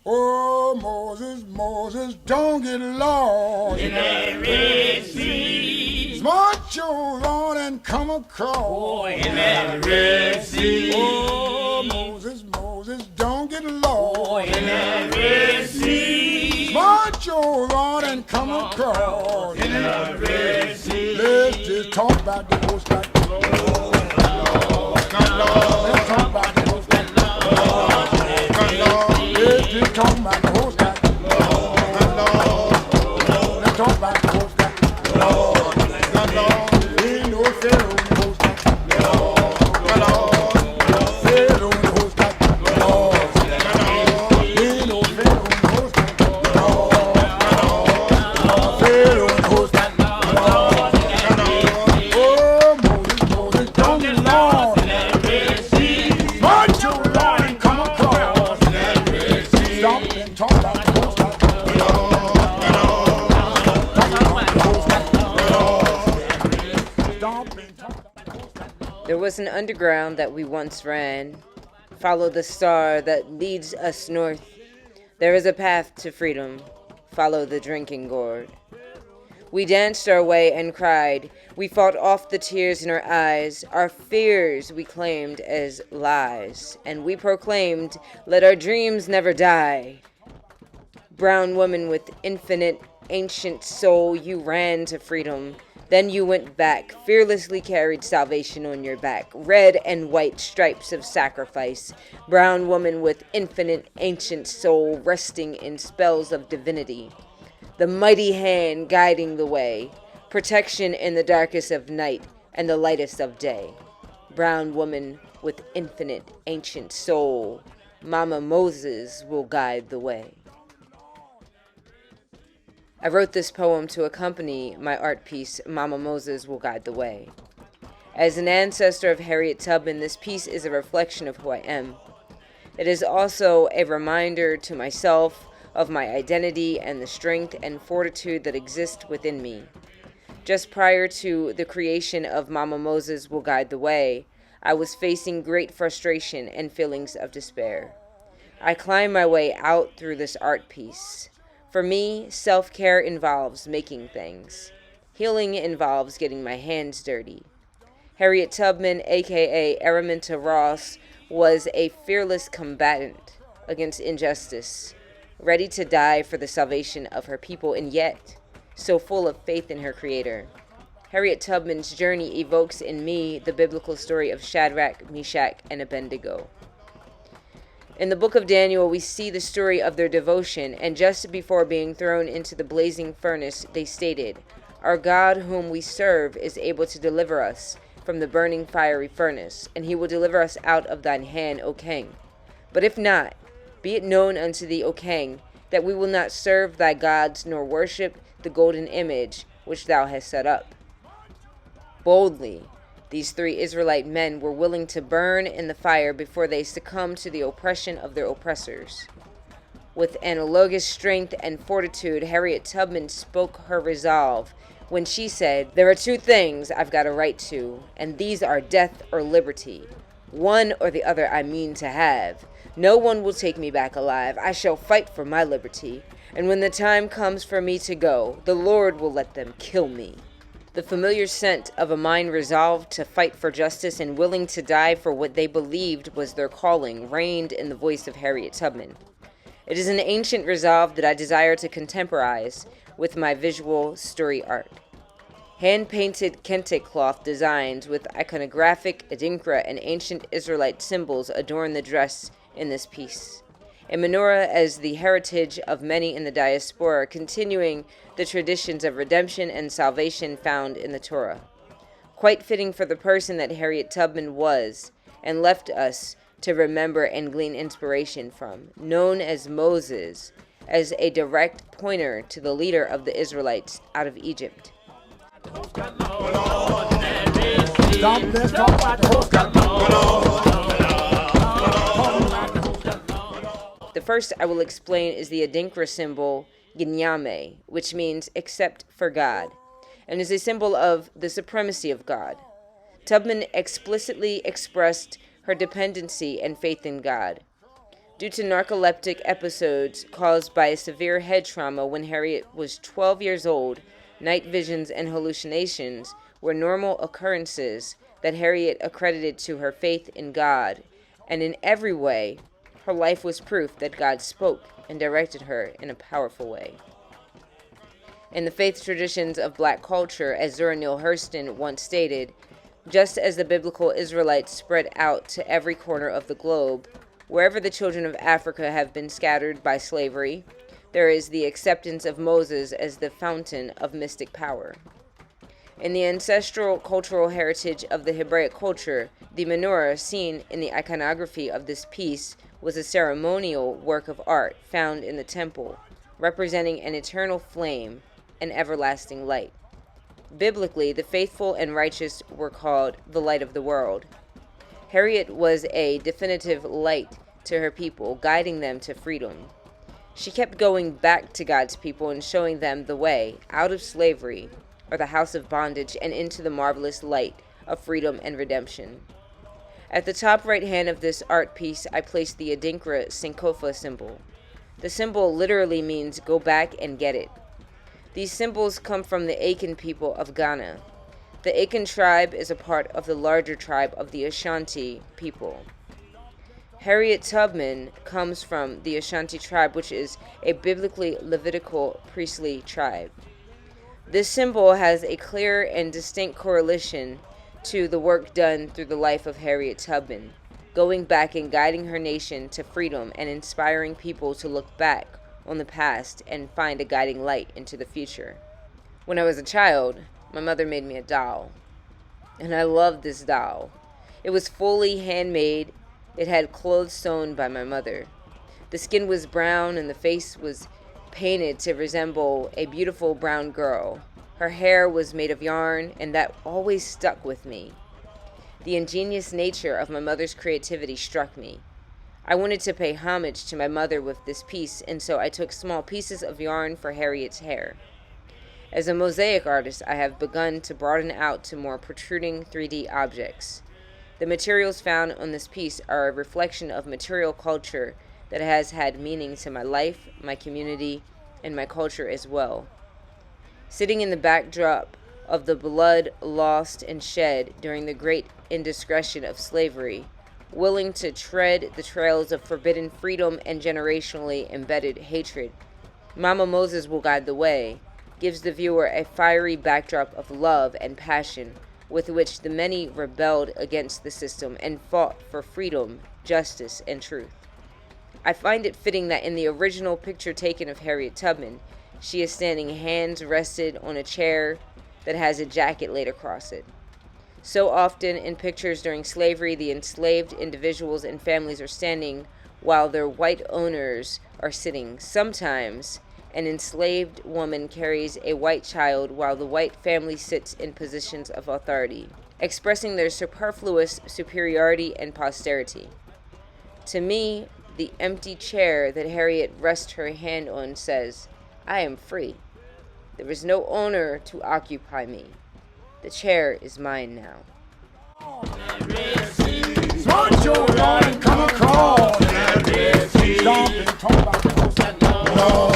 Oh, Moses, Moses, don't get lost in that Red Sea. March on and come across. Oh, in that Red Sea. Oh, Moses, Moses, don't get lost. Oh, in that Red Sea. March on and come across. In that Red Sea. Let's just talk about the Most High. Let's talk about the Most High. Let's just talk about the Most High. Let's talk about the Most High. Ain't no Pharaoh in the Most High. Pharaoh in the Most High. Ain't no Pharaoh in the Most High. Pharaoh in the Most High. Oh, Moses, Moses, don't get lost. March your Lord and come across. Stop and talk about the Most High. Stop and talk about the Most High. There was an underground that we once ran. Follow the star that leads us north. There is a path to freedom. Follow the drinking gourd. We danced our way and cried. We fought off the tears in our eyes. Our fears we claimed as lies. And we proclaimed, let our dreams never die. Brown woman with infinite, ancient soul, you ran to freedom. Then you went back, fearlessly carried salvation on your back. Red and white stripes of sacrifice. Brown woman with infinite, ancient soul, resting in spells of divinity. The mighty hand guiding the way. Protection in the darkest of night and the lightest of day. Brown woman with infinite, ancient soul. Mama Moses will guide the way. I wrote this poem to accompany my art piece, Mama Moses Will Guide the Way. As an ancestor of Harriet Tubman, this piece is a reflection of who I am. It is also a reminder to myself of my identity and the strength and fortitude that exist within me. Just prior to the creation of Mama Moses Will Guide the Way, I was facing great frustration and feelings of despair. I climbed my way out through this art piece. For me, self-care involves making things. Healing involves getting my hands dirty. Harriet Tubman, aka Araminta Ross, was a fearless combatant against injustice, ready to die for the salvation of her people, and yet so full of faith in her Creator. Harriet Tubman's journey evokes in me the biblical story of Shadrach, Meshach, and Abednego. In the book of Daniel, we see the story of their devotion, and just before being thrown into the blazing furnace, they stated, "Our God whom we serve is able to deliver us from the burning fiery furnace, and he will deliver us out of thine hand, O king. But if not, be it known unto thee, O king, that we will not serve thy gods nor worship the golden image which thou hast set up." Boldly, these 3 Israelite men were willing to burn in the fire before they succumbed to the oppression of their oppressors. With analogous strength and fortitude, Harriet Tubman spoke her resolve when she said, "There are 2 things I've got a right to, and these are death or liberty. One or the other I mean to have. No one will take me back alive. I shall fight for my liberty, and when the time comes for me to go, the Lord will let them kill me." The familiar scent of a mind resolved to fight for justice and willing to die for what they believed was their calling reigned in the voice of Harriet Tubman. It is an ancient resolve that I desire to contemporize with my visual story art. Hand-painted kente cloth designs with iconographic adinkra and ancient Israelite symbols adorn the dress in this piece. A menorah as the heritage of many in the diaspora, continuing the traditions of redemption and salvation found in the Torah. Quite fitting for the person that Harriet Tubman was and left us to remember and glean inspiration from, known as Moses, as a direct pointer to the leader of the Israelites out of Egypt. The first I will explain is the Adinkra symbol Ginyame, which means except for God, and is a symbol of the supremacy of God. Tubman explicitly expressed her dependency and faith in God. due to narcoleptic episodes caused by a severe head trauma when Harriet was 12 years old. Night visions and hallucinations were normal occurrences that Harriet accredited to her faith in God, and in every way, her life was proof that God spoke and directed her in a powerful way. In the faith traditions of black culture, as Zora Neale Hurston once stated, just as the biblical Israelites spread out to every corner of the globe, wherever the children of Africa have been scattered by slavery, there is the acceptance of Moses as the fountain of mystic power. In the ancestral cultural heritage of the Hebraic culture, the menorah seen in the iconography of this piece was a ceremonial work of art found in the temple, representing an eternal flame and everlasting light. Biblically, the faithful and righteous were called the light of the world. Harriet was a definitive light to her people, guiding them to freedom. She kept going back to God's people and showing them the way out of slavery or the house of bondage and into the marvelous light of freedom and redemption. At the top right hand of this art piece, I placed the Adinkra Sankofa symbol. The symbol literally means go back and get it. These symbols come from the Akan people of Ghana. The Akan tribe is a part of the larger tribe of the Ashanti people. Harriet Tubman comes from the Ashanti tribe, which is a biblically Levitical priestly tribe. This symbol has a clear and distinct correlation to the work done through the life of Harriet Tubman, going back and guiding her nation to freedom and inspiring people to look back on the past and find a guiding light into the future. When I was a child, my mother made me a doll, and I loved this doll. It was fully handmade. It had clothes sewn by my mother. The skin was brown and the face was painted to resemble a beautiful brown girl. Her hair was made of yarn, and that always stuck with me. The ingenious nature of my mother's creativity struck me. I wanted to pay homage to my mother with this piece, and so I took small pieces of yarn for Harriet's hair. As a mosaic artist, I have begun to broaden out to more protruding 3D objects. The materials found on this piece are a reflection of material culture that has had meaning to my life, my community, and my culture as well. Sitting in the backdrop of the blood lost and shed during the great indiscretion of slavery, willing to tread the trails of forbidden freedom and generationally embedded hatred, Mama Moses Will Guide the Way gives the viewer a fiery backdrop of love and passion with which the many rebelled against the system and fought for freedom, justice, and truth. I find it fitting that in the original picture taken of Harriet Tubman, she is standing hands rested on a chair that has a jacket laid across it. So often in pictures during slavery, the enslaved individuals and families are standing while their white owners are sitting. Sometimes an enslaved woman carries a white child while the white family sits in positions of authority, expressing their superfluous superiority and posterity. To me, the empty chair that Harriet rests her hand on says, I am free. There is no owner to occupy me. The chair is mine now. Smart your line, come across. Don't talk about the